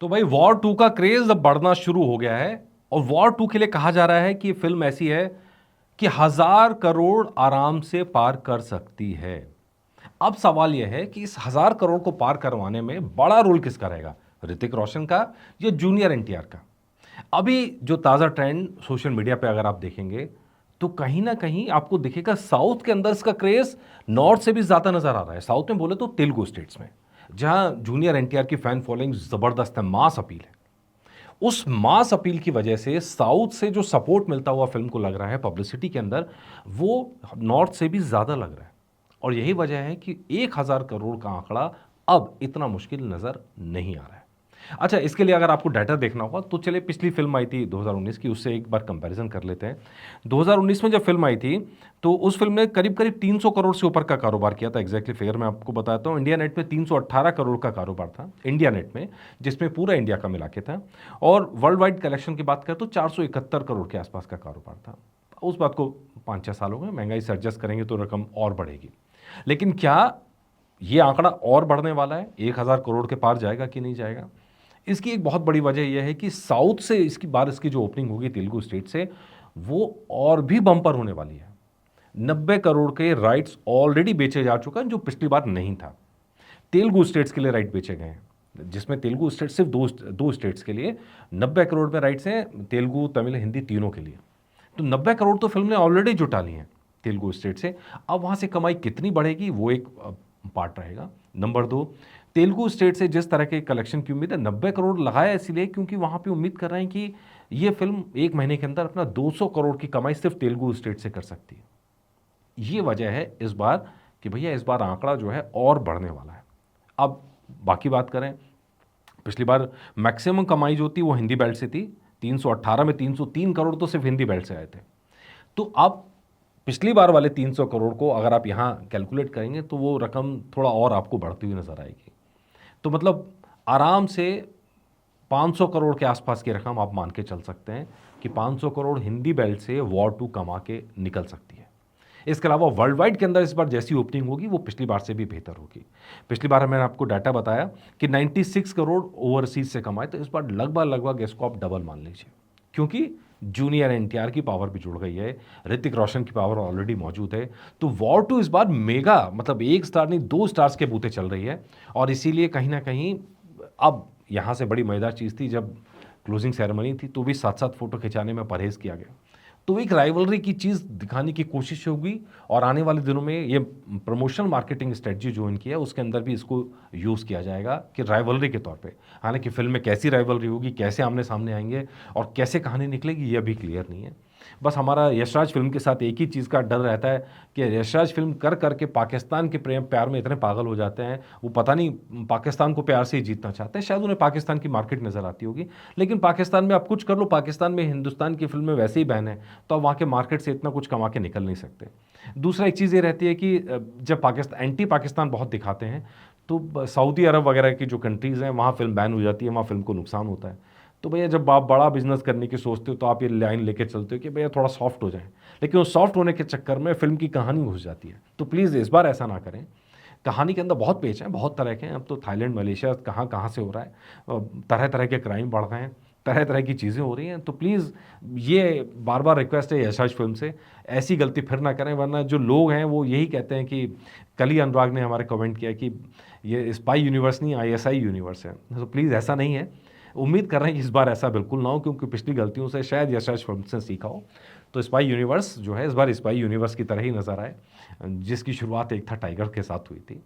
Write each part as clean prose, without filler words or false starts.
तो भाई वॉर 2 का क्रेज अब बढ़ना शुरू हो गया है और वॉर 2 के लिए कहा जा रहा है कि ये फिल्म ऐसी है कि 1,000 करोड़ आराम से पार कर सकती है। अब सवाल यह है कि इस 1,000 करोड़ को पार करवाने में बड़ा रोल किसका रहेगा, ऋतिक रोशन का या जूनियर एनटीआर का। अभी जो ताज़ा ट्रेंड सोशल मीडिया पे अगर आप देखेंगे तो कहीं ना कहीं आपको दिखेगा साउथ के अंदर इसका क्रेज नॉर्थ से भी ज्यादा नजर आ रहा है। साउथ में बोले तो तेलुगु स्टेट्स में, जहां जूनियर एनटीआर की फैन फॉलोइंग जबरदस्त है, मास अपील है। उस मास अपील की वजह से साउथ से जो सपोर्ट मिलता हुआ फिल्म को लग रहा है पब्लिसिटी के अंदर, वो नॉर्थ से भी ज्यादा लग रहा है। और यही वजह है कि 1,000 करोड़ का आंकड़ा अब इतना मुश्किल नजर नहीं आ रहा है। अच्छा, इसके लिए अगर आपको डाटा देखना होगा तो चलिए पिछली फिल्म आई थी 2019 की, उससे एक बार कंपैरिजन कर लेते हैं। 2019 में जब फिल्म आई थी तो उस फिल्म ने करीब करीब 300 करोड़ से ऊपर का कारोबार किया था। एग्जैक्टली फिगर मैं आपको बताता हूँ। इंडिया नेट में 318 करोड़ का कारोबार था इंडिया नेट में, जिसमें पूरा इंडिया का मिला के था। और वर्ल्ड वाइड कलेक्शन की बात करें तो 471 करोड़ के आसपास का कारोबार था। उस बात को 5-6 साल हो गए, महंगाई से एडजस्ट करेंगे तो रकम और बढ़ेगी। लेकिन क्या ये आंकड़ा और बढ़ने वाला है, 1,000 करोड़ के पार जाएगा कि नहीं जाएगा? इसकी एक बहुत बड़ी वजह यह है कि साउथ से इसकी बार इसकी जो ओपनिंग होगी तेलुगु स्टेट से, वो और भी बम्पर होने वाली है। 90 करोड़ के राइट्स ऑलरेडी बेचे जा चुका है, जो पिछली बार नहीं था। तेलुगु स्टेट्स के लिए राइट बेचे गए हैं, जिसमें तेलुगु स्टेट सिर्फ दो स्टेट्स के लिए 90 करोड़ में राइट्स हैं, तेलुगु तमिल हिंदी तीनों के लिए। तो 90 करोड़ तो फिल्म ने ऑलरेडी जुटा ली हैं तेलुगु स्टेट से। अब वहां से कमाई कितनी बढ़ेगी वो एक पार्ट रहेगा। नंबर 2, तेलुगु स्टेट से जिस तरह के कलेक्शन की उम्मीद है, 90 करोड़ लगाया इसलिए क्योंकि वहां पे उम्मीद कर रहे हैं कि ये फिल्म एक महीने के अंदर अपना 200 करोड़ की कमाई सिर्फ तेलुगु स्टेट से कर सकती है। ये वजह है इस बार कि भैया इस बार आंकड़ा जो है और बढ़ने वाला है। अब बाकी बात करें, पिछली बार मैक्सिमम कमाई जो थी वो हिंदी बेल्ट से थी। 318 में 303 करोड़ तो सिर्फ हिंदी बेल्ट से आए थे। तो अब पिछली बार वाले 300 करोड़ को अगर आप यहाँ कैलकुलेट करेंगे तो वो रकम थोड़ा और आपको बढ़ती हुई नजर आएगी। तो मतलब आराम से 500 करोड़ के आसपास की रकम आप मान के चल सकते हैं कि 500 करोड़ हिंदी बेल्ट से वॉर 2 कमा के निकल सकती है। इसके अलावा वर्ल्ड वाइड के अंदर इस बार जैसी ओपनिंग होगी वो पिछली बार से भी बेहतर होगी। पिछली बार मैंने आपको डाटा बताया कि 96 करोड़ ओवरसीज से कमाए, तो इस बार लगभग लगभग इसको आप डबल मान लीजिए, क्योंकि जूनियर एनटीआर की पावर भी जुड़ गई है, ऋतिक रोशन की पावर ऑलरेडी मौजूद है। तो वॉर 2 इस बार मेगा, मतलब 1 स्टार नहीं 2 स्टार्स के बूते चल रही है। और इसीलिए कहीं ना कहीं अब यहाँ से बड़ी मजेदार चीज़ थी, जब क्लोजिंग सेरेमनी थी तो भी साथ साथ फोटो खिंचाने में परहेज किया गया। तो एक राइवलरी की चीज़ दिखाने की कोशिश होगी। और आने वाले दिनों में ये प्रमोशनल मार्केटिंग स्ट्रेटजी जो इनकी है उसके अंदर भी इसको यूज़ किया जाएगा कि राइवलरी के तौर पे। हालांकि फिल्म में कैसी राइवलरी होगी, कैसे आमने सामने आएंगे और कैसे कहानी निकलेगी, ये अभी क्लियर नहीं है। बस हमारा यशराज फिल्म के साथ एक ही चीज़ का डर रहता है कि यशराज फिल्म कर करके पाकिस्तान के प्रेम प्यार में इतने पागल हो जाते हैं, वो पता नहीं पाकिस्तान को प्यार से ही जीतना चाहते हैं। शायद उन्हें पाकिस्तान की मार्केट नज़र आती होगी, लेकिन पाकिस्तान में आप कुछ कर लो, पाकिस्तान में हिंदुस्तान की फिल्में वैसे ही बैन है, तो आप वहाँ के मार्केट से इतना कुछ कमा के निकल नहीं सकते। दूसरा एक चीज़ ये रहती है कि जब पाकिस्तान एंटी पाकिस्तान बहुत दिखाते हैं तो सऊदी अरब वगैरह की जो कंट्रीज़ हैं वहाँ फिल्म बैन हो जाती है, वहाँ फिल्म को नुकसान होता है। तो भैया जब आप बड़ा बिजनेस करने की सोचते हो तो आप ये लाइन लेके चलते हो कि भैया थोड़ा सॉफ्ट हो जाए, लेकिन उस सॉफ्ट होने के चक्कर में फिल्म की कहानी घुस जाती है। तो प्लीज़ इस बार ऐसा ना करें। कहानी के अंदर बहुत पेच हैं, बहुत तरह के हैं। अब तो थाईलैंड मलेशिया कहाँ कहाँ से हो रहा है, तरह तरह के क्राइम बढ़ रहे हैं, तरह तरह की चीज़ें हो रही हैं। तो प्लीज़ ये बार बार रिक्वेस्ट है यशराज फिल्म से, ऐसी गलती फिर ना करें, वरना जो लोग हैं वो यही कहते हैं कि कल ही अनुराग ने हमारे कमेंट किया कि ये स्पाई यूनिवर्स नहीं आईएसआई यूनिवर्स है। तो प्लीज़ ऐसा नहीं है। उम्मीद कर रहे हैं कि इस बार ऐसा बिल्कुल ना हो, क्योंकि पिछली गलतियों से शायद यशराज फिल्म से सीखा हो। तो स्पाई यूनिवर्स जो है इस बार स्पाई यूनिवर्स की तरह ही नज़र आए, जिसकी शुरुआत एक था टाइगर के साथ हुई थी।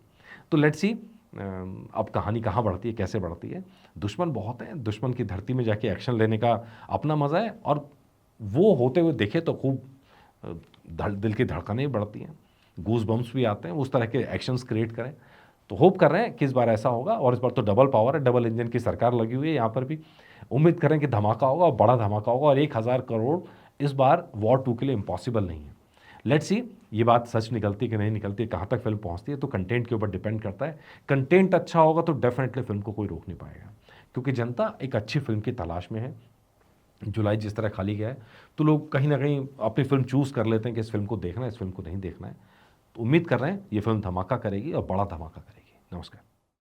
तो लेट्स सी अब कहानी कहाँ बढ़ती है, कैसे बढ़ती है। दुश्मन बहुत हैं, दुश्मन की धरती में जाके एक्शन लेने का अपना मज़ा है, और वो होते हुए देखे तो खूब दिल की धड़कनें बढ़ती हैं, गूज बम्स भी आते हैं, उस तरह के एक्शंस क्रिएट करें। तो होप कर रहे हैं कि इस बार ऐसा होगा। और इस बार तो डबल पावर है, डबल इंजन की सरकार लगी हुई है यहाँ पर भी। उम्मीद करें कि धमाका होगा, और बड़ा धमाका होगा। और 1,000 करोड़ इस बार वॉर 2 के लिए इम्पॉसिबल नहीं है। लेट्स सी ये बात सच निकलती कि नहीं निकलती, कहाँ तक फिल्म पहुँचती है, तो कंटेंट के ऊपर डिपेंड करता है। कंटेंट अच्छा होगा तो डेफिनेटली फिल्म को कोई रोक नहीं पाएगा, क्योंकि जनता एक अच्छी फिल्म की तलाश में है। जुलाई जिस तरह खाली गया है तो लोग कहीं ना कहीं अपनी फिल्म चूज़ कर लेते हैं कि इस फिल्म को देखना है, इस फिल्म को नहीं देखना है। तो उम्मीद कर रहे हैं ये फिल्म धमाका करेगी और बड़ा धमाका करेगी। नमस्कार।